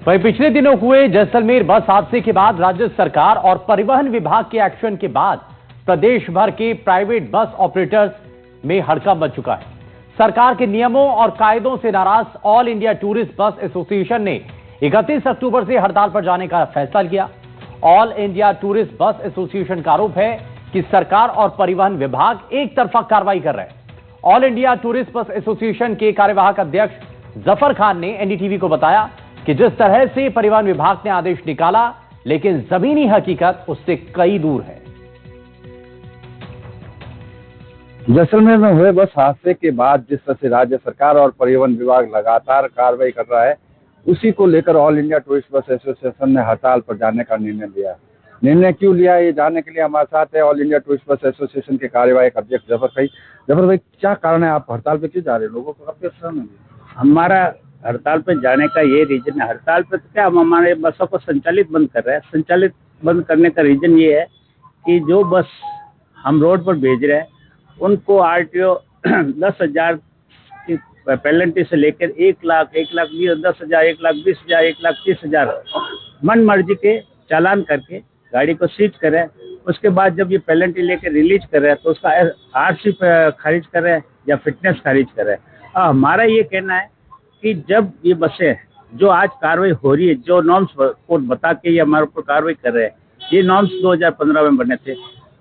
वहीं पिछले दिनों हुए जैसलमेर बस हादसे के बाद राज्य सरकार और परिवहन विभाग के एक्शन के बाद प्रदेश भर के प्राइवेट बस ऑपरेटर्स में हड़कंप मच चुका है। सरकार के नियमों और कायदों से नाराज all India tourist bus association ने 31 अक्टूबर से हड़ताल पर जाने का फैसला किया। All India tourist bus association का आरोप है कि सरकार और परिवहन विभाग एक तरफा कार्रवाई कर रहे हैं। All India tourist bus association के कार्यवाहक अध्यक्ष जफर खान ने एनडीटीवी को बताया कि जिस तरह से परिवहन विभाग ने आदेश निकाला, लेकिन जमीनी हकीकत उससे कई दूर है। जैसलमेर में हुए बस हादसे के बाद जिस तरह से राज्य सरकार और परिवहन विभाग लगातार कार्रवाई कर रहा है, उसी को लेकर all India tourist bus association ने हड़ताल पर जाने का निर्णय लिया। निर्णय क्यों लिया, ये जानने के लिए हमारे साथ है all India tourist bus association के कार्यवाहक अध्यक्ष जफर भाई, क्या कारण है, आप हड़ताल पे क्यों जा रहे हैं? लोगों को काफी असर नहीं। हमारा हड़ताल पे जाने का ये रीजन है, हड़ताल पे क्या हम हमारे बसों को संचालित बंद कर रहे हैं। संचालित बंद करने का रीजन ये है कि जो बस हम रोड पर भेज रहे हैं उनको आरटीओ 10,000 की पेनल्टी से लेकर 1 लाख, 1,10,000, 1,20,000, 1,30,000 मन मर्जी के चालान करके गाड़ी को सीज करें। उसके बाद जब ये पेनल्टी लेकर रिलीज कर रहे हैं तो उसका आरसी खारिज करें या फिटनेस खारिज करें। हमारा ये कहना है कि जब ये बसें जो आज कार्रवाई हो रही है, जो नॉर्म्स कोड बता के ये हमारे ऊपर कार्रवाई कर रहे हैं, ये नॉर्म्स 2015 में बने थे,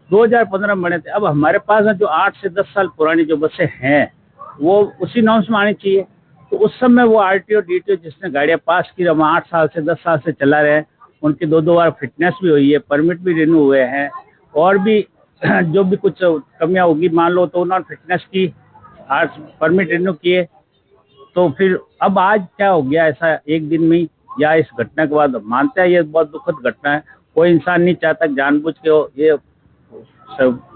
2015 में बने थे। अब हमारे पास जो 8 से 10 साल पुरानी जो बसें हैं वो उसी नॉर्म्स में आनी चाहिए। तो उस समय वो आरटीओ डीटीओ जिसने गाड़ियाँ पास की, हम 8 साल से 10 साल से चला रहे हैं, उनकी 2-2 बार फिटनेस भी हुई है, परमिट भी रिन्यू हुए हैं, और भी जो भी कुछ कमियाँ होगी मान लो तो उन्होंने फिटनेस की, आज परमिट रिन्यू किए। तो फिर अब आज क्या हो गया ऐसा एक दिन में, या इस घटना के बाद मानते हैं ये बहुत दुखद घटना है, कोई इंसान नहीं चाहता जानबूझ के हो, ये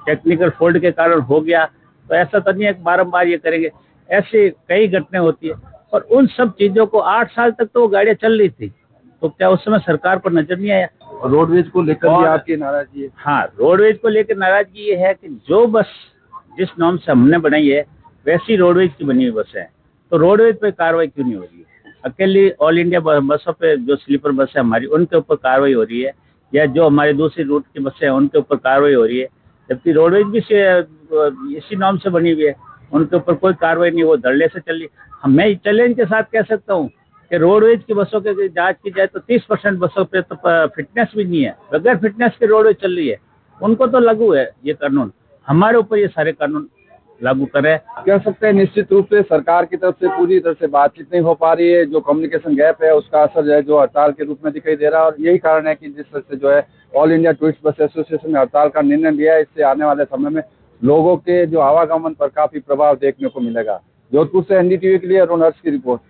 टेक्निकल फॉल्ट के कारण हो गया, तो ऐसा तो नहीं है बारंबार ये करेंगे। ऐसी कई घटनाएं होती है और उन सब चीजों को 8 साल तक तो वो गाड़ियां चल रही थी, तो क्या उस समय सरकार पर नजर नहीं आया? रोडवेज को लेकर भी आपकी नाराजगी है? हाँ, रोडवेज को लेकर नाराजगी ये है कि जो बस जिस नॉर्म से हमने बनाई है वैसी रोडवेज की बनी हुई बस है, तो रोडवेज पे कार्रवाई क्यों नहीं हो रही है? अकेली ऑल इंडिया बसों पे जो स्लीपर बस है हमारी, उनके ऊपर कार्रवाई हो रही है, या जो हमारी दूसरी रूट की बसें हैं उनके ऊपर कार्रवाई हो रही है, जबकि रोडवेज भी इसी नॉर्म से बनी हुई है, उनके ऊपर कोई कार्रवाई नहीं, वो धड़ल्ले से चल रही। मैं चैलेंज के साथ कह सकता हूँ कि रोडवेज की बसों की जांच की जाए तो 30% बसों पे तो फिटनेस भी नहीं है, बगैर फिटनेस के रोडवेज चल रही है। उनको तो लागू है ये कानून, हमारे ऊपर ये सारे कानून लागू करें। कह सकते हैं निश्चित रूप से सरकार की तरफ से पूरी तरह से बातचीत नहीं हो पा रही है, जो कम्युनिकेशन गैप है उसका असर जो है जो हड़ताल के रूप में दिखाई दे रहा है, और यही कारण है कि जिस तरह से जो है all India tourist bus association ने हड़ताल का निर्णय लिया है, इससे आने वाले समय में लोगों के जो आवागमन पर काफी प्रभाव देखने को मिलेगा। जोधपुर से एनडीटीवी के लिए अरुण हर्ष की रिपोर्ट।